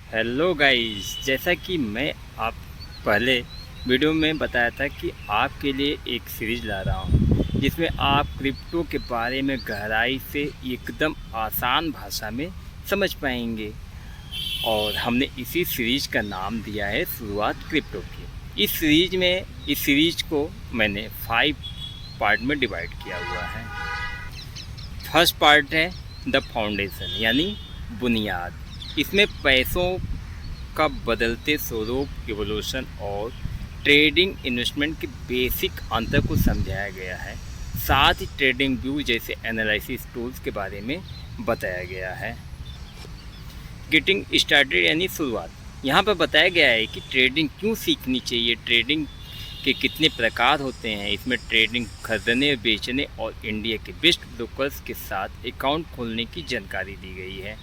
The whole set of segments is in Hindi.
हेलो गाइस, जैसा कि मैं आप पहले वीडियो में बताया था कि आपके लिए एक सीरीज़ ला रहा हूँ जिसमें आप क्रिप्टो के बारे में गहराई से एकदम आसान भाषा में समझ पाएंगे। और हमने इसी सीरीज़ का नाम दिया है शुरुआत क्रिप्टो की। इस सीरीज़ को मैंने 5 पार्ट में डिवाइड किया हुआ है। फर्स्ट पार्ट है द फाउंडेशन यानी बुनियाद। इसमें पैसों का बदलते स्वरूप, इवोल्यूशन और ट्रेडिंग इन्वेस्टमेंट के बेसिक अंतर को समझाया गया है। साथ ही ट्रेडिंग व्यू जैसे एनालिसिस टूल्स के बारे में बताया गया है। गेटिंग स्टार्टेड यानी शुरुआत। यहाँ पर बताया गया है कि ट्रेडिंग क्यों सीखनी चाहिए, ट्रेडिंग के कितने प्रकार होते हैं, इसमें ट्रेडिंग खरीदने बेचने और इंडिया के बेस्ट ब्रोकर्स के साथ अकाउंट खोलने की जानकारी दी गई है।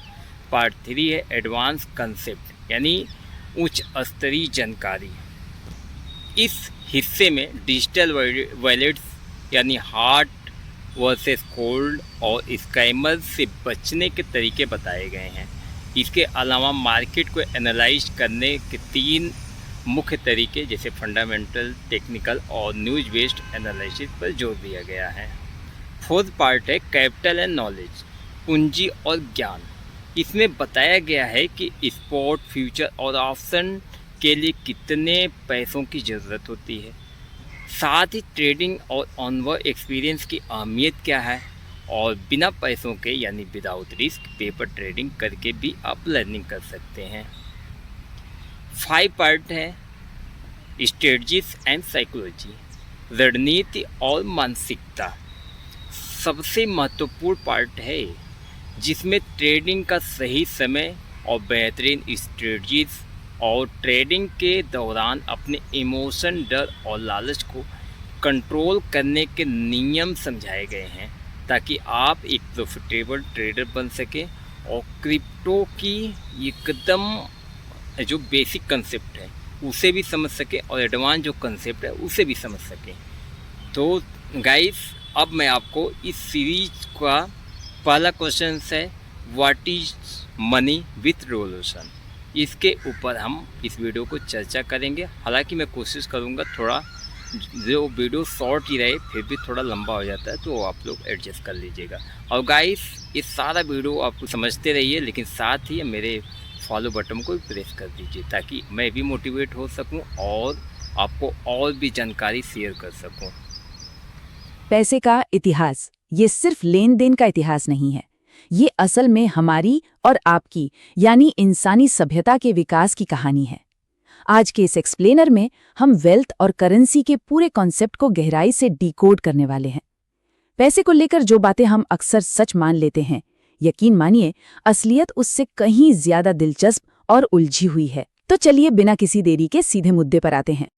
पार्ट 3 है एडवांस कंसेप्ट यानी उच्च स्तरीय जानकारी। इस हिस्से में डिजिटल वॉलेट्स यानी हॉट वर्सेस कोल्ड और स्कैमर से बचने के तरीके बताए गए हैं। इसके अलावा मार्केट को एनालाइज करने के 3 मुख्य तरीके जैसे फंडामेंटल, टेक्निकल और न्यूज बेस्ड एनालिसिस पर जोर दिया गया है। फोर्थ पार्ट है कैपिटल एंड नॉलेज, पूंजी और ज्ञान। इसमें बताया गया है कि स्पॉट, फ्यूचर और ऑप्शन के लिए कितने पैसों की ज़रूरत होती है। साथ ही ट्रेडिंग और ऑनवर्ड एक्सपीरियंस की अहमियत क्या है और बिना पैसों के यानी विदाउट रिस्क पेपर ट्रेडिंग करके भी आप लर्निंग कर सकते हैं। 5 पार्ट है स्ट्रेटजीज एंड साइकोलॉजी, रणनीति और मानसिकता। सबसे महत्वपूर्ण पार्ट है जिसमें ट्रेडिंग का सही समय और बेहतरीन स्ट्रेटजीज और ट्रेडिंग के दौरान अपने इमोशन, डर और लालच को कंट्रोल करने के नियम समझाए गए हैं ताकि आप एक प्रॉफिटेबल ट्रेडर बन सकें और क्रिप्टो की एकदम जो बेसिक कंसेप्ट है उसे भी समझ सकें और एडवांस जो कंसेप्ट है उसे भी समझ सकें। तो गाइस, अब मैं आपको इस सीरीज का पहला क्वेश्चन है what is money with revolution. इसके ऊपर हम इस वीडियो को चर्चा करेंगे। हालांकि मैं कोशिश करूंगा थोड़ा जो वीडियो शॉर्ट ही रहे, फिर भी थोड़ा लंबा हो जाता है तो आप लोग एडजस्ट कर लीजिएगा। और गाइस, ये सारा वीडियो आपको समझते रहिए, लेकिन साथ ही मेरे फॉलो बटन को प्रेस कर दीजिए ताकि मैं भी मोटिवेट हो सकूं और आपको और भी जानकारी शेयर कर सकूं। पैसे का इतिहास ये सिर्फ लेन देन का इतिहास नहीं है, ये असल में हमारी और आपकी यानी इंसानी सभ्यता के विकास की कहानी है। आज के इस एक्सप्लेनर में हम वेल्थ और करेंसी के पूरे कॉन्सेप्ट को गहराई से डिकोड करने वाले हैं। पैसे को लेकर जो बातें हम अक्सर सच मान लेते हैं, यकीन मानिए असलियत उससे कहीं ज्यादा दिलचस्प और उलझी हुई है। तो चलिए बिना किसी देरी के सीधे मुद्दे पर आते हैं।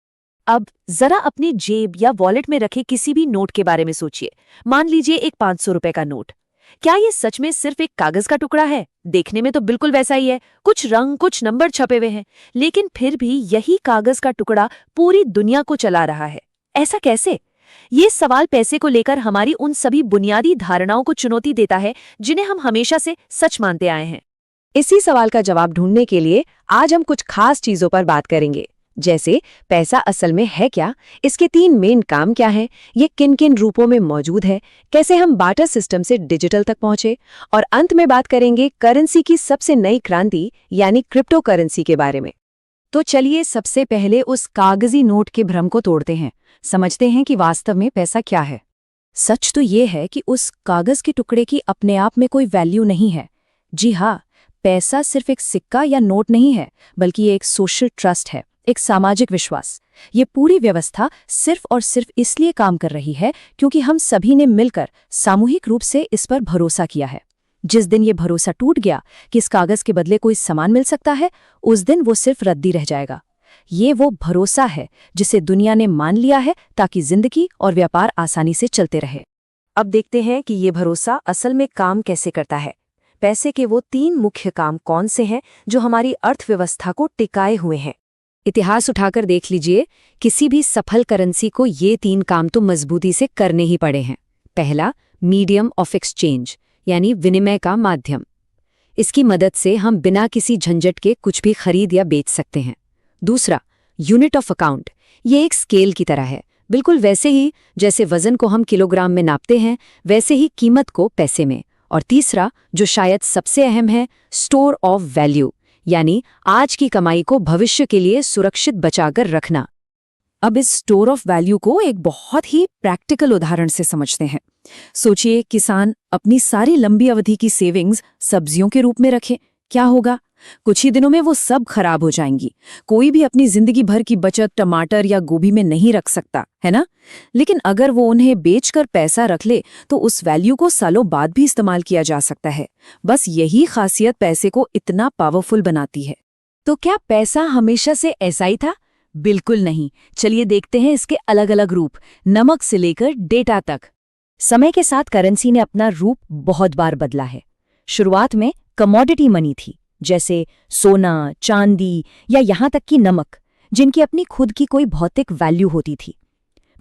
अब जरा अपनी जेब या वॉलेट में रखे किसी भी नोट के बारे में सोचिए। मान लीजिए एक 500 रुपए का नोट। क्या ये सच में सिर्फ एक कागज का टुकड़ा है? देखने में तो बिल्कुल वैसा ही है, कुछ रंग, कुछ नंबर छपे हुए हैं, लेकिन फिर भी यही कागज का टुकड़ा पूरी दुनिया को चला रहा है। ऐसा कैसे? ये सवाल पैसे को लेकर हमारी उन सभी बुनियादी धारणाओं को चुनौती देता है जिन्हें हम हमेशा से सच मानते आए हैं। इसी सवाल का जवाब ढूंढने के लिए आज हम कुछ खास चीजों पर बात करेंगे, जैसे पैसा असल में है क्या, इसके 3 मेन काम क्या हैं, ये किन किन रूपों में मौजूद है, कैसे हम बार्टर सिस्टम से डिजिटल तक पहुंचे, और अंत में बात करेंगे करेंसी की सबसे नई क्रांति यानी क्रिप्टो करेंसी के बारे में। तो चलिए सबसे पहले उस कागजी नोट के भ्रम को तोड़ते हैं, समझते हैं कि वास्तव में पैसा क्या है। सच तो ये है कि उस कागज के टुकड़े की अपने आप में कोई वैल्यू नहीं है। जी हाँ, पैसा सिर्फ एक सिक्का या नोट नहीं है, बल्कि ये एक सोशल ट्रस्ट है, एक सामाजिक विश्वास। ये पूरी व्यवस्था सिर्फ और सिर्फ इसलिए काम कर रही है क्योंकि हम सभी ने मिलकर सामूहिक रूप से इस पर भरोसा किया है। जिस दिन ये भरोसा टूट गया कि इस कागज के बदले कोई सामान मिल सकता है, उस दिन वो सिर्फ रद्दी रह जाएगा। ये वो भरोसा है जिसे दुनिया ने मान लिया है ताकि जिंदगी और व्यापार आसानी से चलते रहे। अब देखते हैं कि ये भरोसा असल में काम कैसे करता है। पैसे के वो 3 मुख्य काम कौन से हैं जो हमारी अर्थव्यवस्था को टिकाए हुए हैं? इतिहास उठाकर देख लीजिए, किसी भी सफल करेंसी को ये 3 काम तो मजबूती से करने ही पड़े हैं। पहला, मीडियम ऑफ एक्सचेंज यानी विनिमय का माध्यम। इसकी मदद से हम बिना किसी झंझट के कुछ भी खरीद या बेच सकते हैं। दूसरा, यूनिट ऑफ अकाउंट। ये एक स्केल की तरह है, बिल्कुल वैसे ही जैसे वजन को हम किलोग्राम में नापते हैं, वैसे ही कीमत को पैसे में। और तीसरा, जो शायद सबसे अहम है, स्टोर ऑफ वैल्यू, यानी आज की कमाई को भविष्य के लिए सुरक्षित बचाकर रखना। अब इस स्टोर ऑफ वैल्यू को एक बहुत ही प्रैक्टिकल उदाहरण से समझते हैं। सोचिए, किसान अपनी सारी लंबी अवधि की सेविंग्स सब्जियों के रूप में रखे, क्या होगा? कुछ ही दिनों में वो सब खराब हो जाएंगी। कोई भी अपनी जिंदगी भर की बचत टमाटर या गोभी में नहीं रख सकता, है ना? लेकिन अगर वो उन्हें बेचकर पैसा रख ले तो उस वैल्यू को सालों बाद भी इस्तेमाल किया जा सकता है। बस यही खासियत पैसे को इतना पावरफुल बनाती है। तो क्या पैसा हमेशा से ऐसा ही था? बिल्कुल नहीं। चलिए देखते हैं इसके अलग अलग रूप, नमक से लेकर डेटा तक। समय के साथ करेंसी ने अपना रूप बहुत बार बदला है। शुरुआत में कमोडिटी मनी थी, जैसे सोना, चांदी या यहाँ तक कि नमक, जिनकी अपनी खुद की कोई भौतिक वैल्यू होती थी।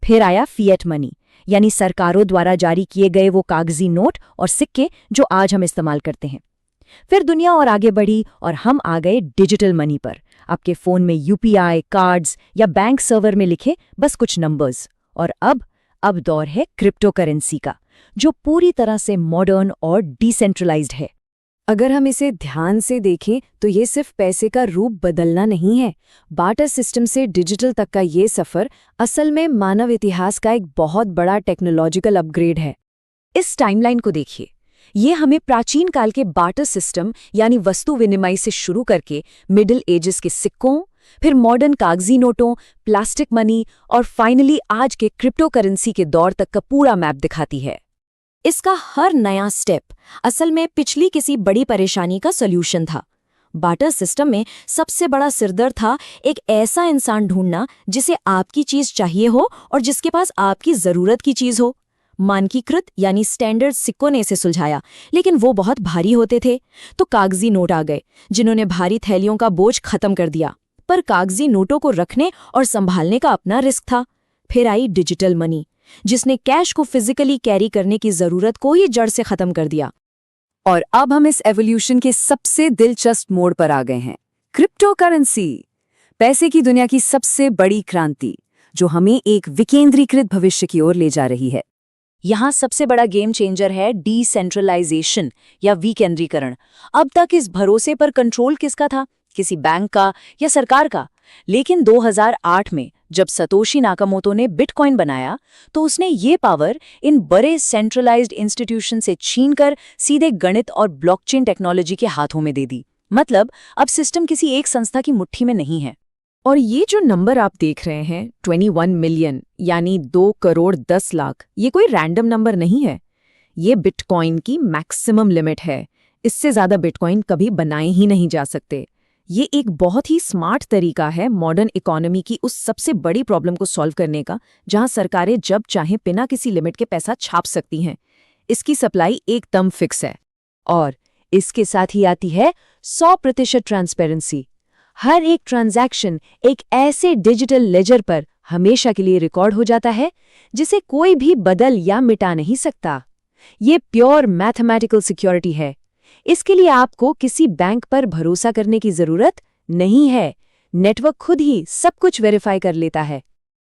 फिर आया फिएट मनी, यानी सरकारों द्वारा जारी किए गए वो कागजी नोट और सिक्के जो आज हम इस्तेमाल करते हैं। फिर दुनिया और आगे बढ़ी और हम आ गए डिजिटल मनी पर। आपके फोन में यूपीआई, कार्ड्स या बैंक सर्वर में लिखे बस कुछ नंबर्स। और अब दौर है क्रिप्टो करेंसी का, जो पूरी तरह से मॉडर्न और डिसेंट्रलाइज्ड है। अगर हम इसे ध्यान से देखें तो ये सिर्फ पैसे का रूप बदलना नहीं है। बार्टर सिस्टम से डिजिटल तक का ये सफ़र असल में मानव इतिहास का एक बहुत बड़ा टेक्नोलॉजिकल अपग्रेड है। इस टाइमलाइन को देखिए। ये हमें प्राचीन काल के बार्टर सिस्टम यानी वस्तु विनिमय से शुरू करके मिडिल एजेस के सिक्कों, फिर मॉडर्न कागजी नोटों, प्लास्टिक मनी और फाइनली आज के क्रिप्टो करेंसी के दौर तक का पूरा मैप दिखाती है। इसका हर नया स्टेप असल में पिछली किसी बड़ी परेशानी का सॉल्यूशन था। बार्टर सिस्टम में सबसे बड़ा सिरदर्द था एक ऐसा इंसान ढूंढना जिसे आपकी चीज चाहिए हो और जिसके पास आपकी जरूरत की चीज हो। मानकीकृत यानी स्टैंडर्ड सिक्कों ने इसे सुलझाया, लेकिन वो बहुत भारी होते थे, तो कागजी नोट आ गए जिन्होंने भारी थैलियों का बोझ खत्म कर दिया। पर कागजी नोटों को रखने और संभालने का अपना रिस्क था। फिर आई डिजिटल मनी, जिसने कैश को फिजिकली कैरी करने की जरूरत को ही जड़ से खत्म कर दिया। और अब हम इस एवोल्यूशन के सबसे दिलचस्प मोड़ पर आ गए हैं, क्रिप्टो करेंसी, पैसे की दुनिया की सबसे बड़ी क्रांति, जो हमें एक विकेंद्रीकृत भविष्य की ओर ले जा रही है। यहाँ सबसे बड़ा गेम चेंजर है डिसेंट्रलाइजेशन या विकेंद्रीकरण। अब तक इस भरोसे पर कंट्रोल किसका था? किसी बैंक का या सरकार का। लेकिन 2008 में जब सतोशी नाकामोटो ने बिटकॉइन बनाया तो उसने ये पावर इन बड़े सेंट्रलाइज्ड इंस्टीट्यूशन से छीनकर सीधे गणित और ब्लॉकचेन टेक्नोलॉजी के हाथों में दे दी। मतलब अब सिस्टम किसी एक संस्था की मुट्ठी में नहीं है। और ये जो नंबर आप देख रहे हैं 21 मिलियन यानी 2 करोड़ 10 लाख, ये कोई रैंडम नंबर नहीं है। ये बिटकॉइन की मैक्सिमम लिमिट है। इससे ज्यादा बिटकॉइन कभी बनाए ही नहीं जा सकते। ये एक बहुत ही स्मार्ट तरीका है मॉडर्न इकोनॉमी की उस सबसे बड़ी प्रॉब्लम को सॉल्व करने का, जहां सरकारें जब चाहें बिना किसी लिमिट के पैसा छाप सकती हैं। इसकी सप्लाई एकदम फिक्स है और इसके साथ ही आती है 100% ट्रांसपेरेंसी। हर एक ट्रांजैक्शन एक ऐसे डिजिटल लेजर पर हमेशा के लिए रिकॉर्ड हो जाता है जिसे कोई भी बदल या मिटा नहीं सकता। ये प्योर मैथमेटिकल सिक्योरिटी है। इसके लिए आपको किसी बैंक पर भरोसा करने की जरूरत नहीं है। नेटवर्क खुद ही सब कुछ वेरीफाई कर लेता है।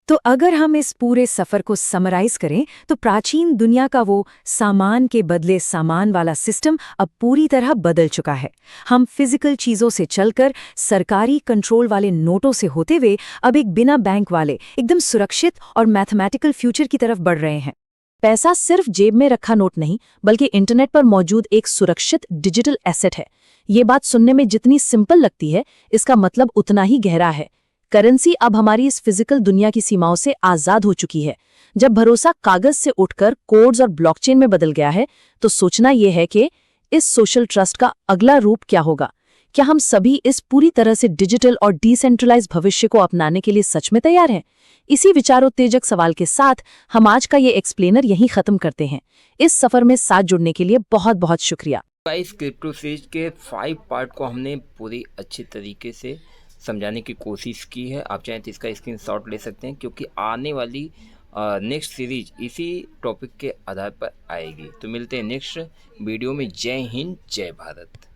तो अगर हम इस पूरे सफर को समराइज करें तो प्राचीन दुनिया का वो सामान के बदले सामान वाला सिस्टम अब पूरी तरह बदल चुका है। हम फिजिकल चीजों से चलकर सरकारी कंट्रोल वाले नोटों से होते हुए अब एक बिना बैंक वाले एकदम सुरक्षित और मैथमेटिकल फ्यूचर की तरफ बढ़ रहे हैं। पैसा सिर्फ जेब में रखा नोट नहीं, बल्कि इंटरनेट पर मौजूद एक सुरक्षित डिजिटल एसेट है। ये बात सुनने में जितनी सिंपल लगती है, इसका मतलब उतना ही गहरा है। करेंसी अब हमारी इस फिजिकल दुनिया की सीमाओं से आजाद हो चुकी है। जब भरोसा कागज से उठकर कोड्स और ब्लॉकचेन में बदल गया है, तो सोचना यह है कि इस सोशल ट्रस्ट का अगला रूप क्या होगा। क्या हम सभी इस पूरी तरह से डिजिटल और डिसेंट्रलाइज भविष्य को अपनाने के लिए सच में तैयार हैं? इसी विचारोत्तेजक सवाल के साथ हम आज का ये एक्सप्लेनर यहीं खत्म करते हैं। इस सफर में साथ जुड़ने के लिए बहुत बहुत शुक्रिया। इस क्रिप्टो सीरीज के 5 पार्ट को हमने पूरी अच्छी तरीके से समझाने की कोशिश की है। आप चाहें तो इसका स्क्रीनशॉट ले सकते हैं, क्योंकि आने वाली नेक्स्ट सीरीज इसी टॉपिक के आधार पर आएगी। तो मिलते हैं नेक्स्ट वीडियो में। जय हिंद, जय भारत।